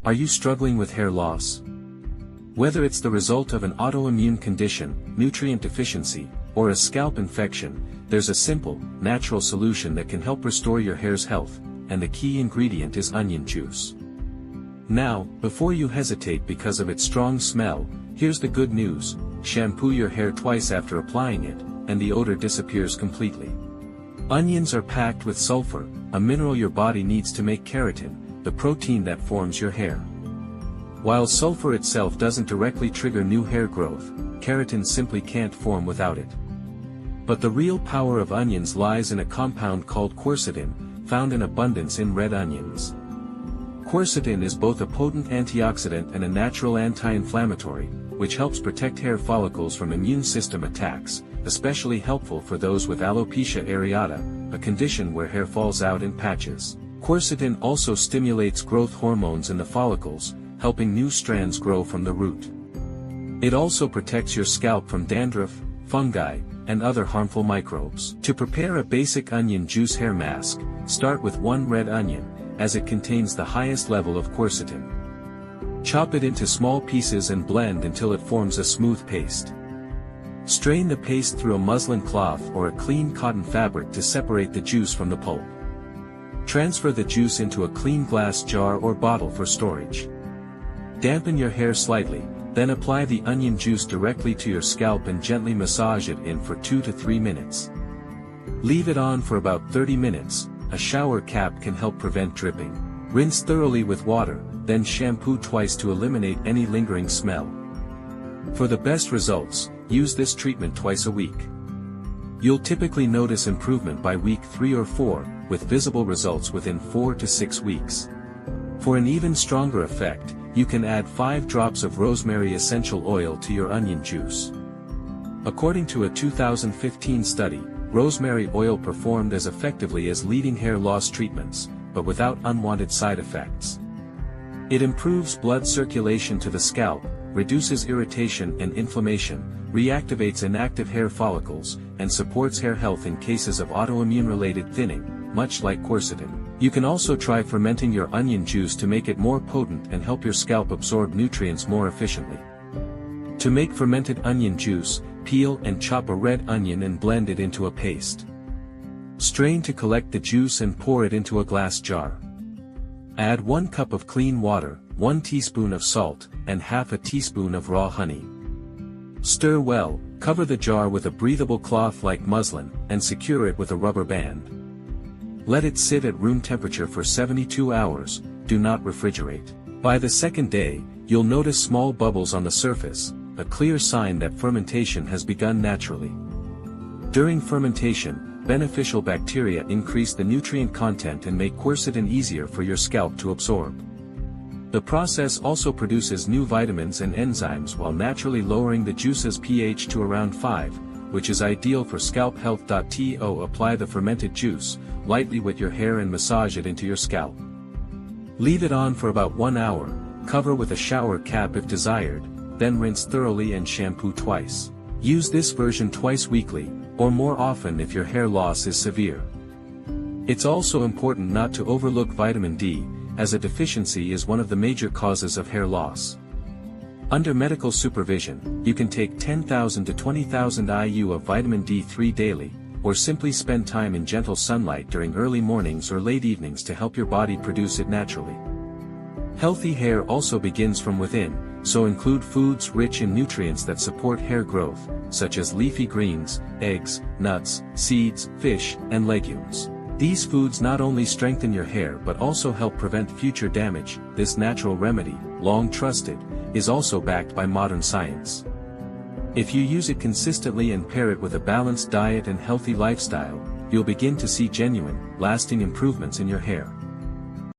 Are you struggling with hair loss? Whether it's the result of an autoimmune condition, nutrient deficiency, or a scalp infection, there's a simple, natural solution that can help restore your hair's health, and the key ingredient is onion juice. Now, before you hesitate because of its strong smell, here's the good news: shampoo your hair twice after applying it, and the odor disappears completely. Onions are packed with sulfur, a mineral your body needs to make keratin, the protein that forms your hair. While sulfur itself doesn't directly trigger new hair growth, keratin simply can't form without it. But the real power of onions lies in a compound called quercetin, found in abundance in red onions. Quercetin is both a potent antioxidant and a natural anti-inflammatory, which helps protect hair follicles from immune system attacks, especially helpful for those with alopecia areata, a condition where hair falls out in patches. Quercetin also stimulates growth hormones in the follicles, helping new strands grow from the root. It also protects your scalp from dandruff, fungi, and other harmful microbes. To prepare a basic onion juice hair mask, start with 1 red onion, as it contains the highest level of quercetin. Chop it into small pieces and blend until it forms a smooth paste. Strain the paste through a muslin cloth or a clean cotton fabric to separate the juice from the pulp. Transfer the juice into a clean glass jar or bottle for storage. Dampen your hair slightly, then apply the onion juice directly to your scalp and gently massage it in for 2 to 3 minutes. Leave it on for about 30 minutes. A shower cap can help prevent dripping. Rinse thoroughly with water, then shampoo twice to eliminate any lingering smell. For the best results, use this treatment twice a week. You'll typically notice improvement by week 3 or 4, with visible results within 4 to 6 weeks. For an even stronger effect, you can add 5 drops of rosemary essential oil to your onion juice. According to a 2015 study, rosemary oil performed as effectively as leading hair loss treatments, but without unwanted side effects. It improves blood circulation to the scalp, reduces irritation and inflammation, reactivates inactive hair follicles, and supports hair health in cases of autoimmune-related thinning, much like quercetin. You can also try fermenting your onion juice to make it more potent and help your scalp absorb nutrients more efficiently. To make fermented onion juice, peel and chop a red onion and blend it into a paste. Strain to collect the juice and pour it into a glass jar. Add 1 cup of clean water, 1 teaspoon of salt, and half a teaspoon of raw honey. Stir well, cover the jar with a breathable cloth like muslin, and secure it with a rubber band. Let it sit at room temperature for 72 hours, do not refrigerate. By the second day, you'll notice small bubbles on the surface, a clear sign that fermentation has begun naturally. During fermentation, beneficial bacteria increase the nutrient content and make quercetin easier for your scalp to absorb. The process also produces new vitamins and enzymes while naturally lowering the juice's pH to around 5, which is ideal for scalp health. Apply the fermented juice, lightly wet your hair and massage it into your scalp. Leave it on for about 1 hour, cover with a shower cap if desired, then rinse thoroughly and shampoo twice. Use this version twice weekly, or more often if your hair loss is severe. It's also important not to overlook vitamin D, as a deficiency is one of the major causes of hair loss. Under medical supervision, you can take 10,000 to 20,000 IU of vitamin D3 daily, or simply spend time in gentle sunlight during early mornings or late evenings to help your body produce it naturally. Healthy hair also begins from within, so include foods rich in nutrients that support hair growth, such as leafy greens, eggs, nuts, seeds, fish, and legumes. These foods not only strengthen your hair but also help prevent future damage. This natural remedy, long trusted, is also backed by modern science. If you use it consistently and pair it with a balanced diet and healthy lifestyle, you'll begin to see genuine, lasting improvements in your hair.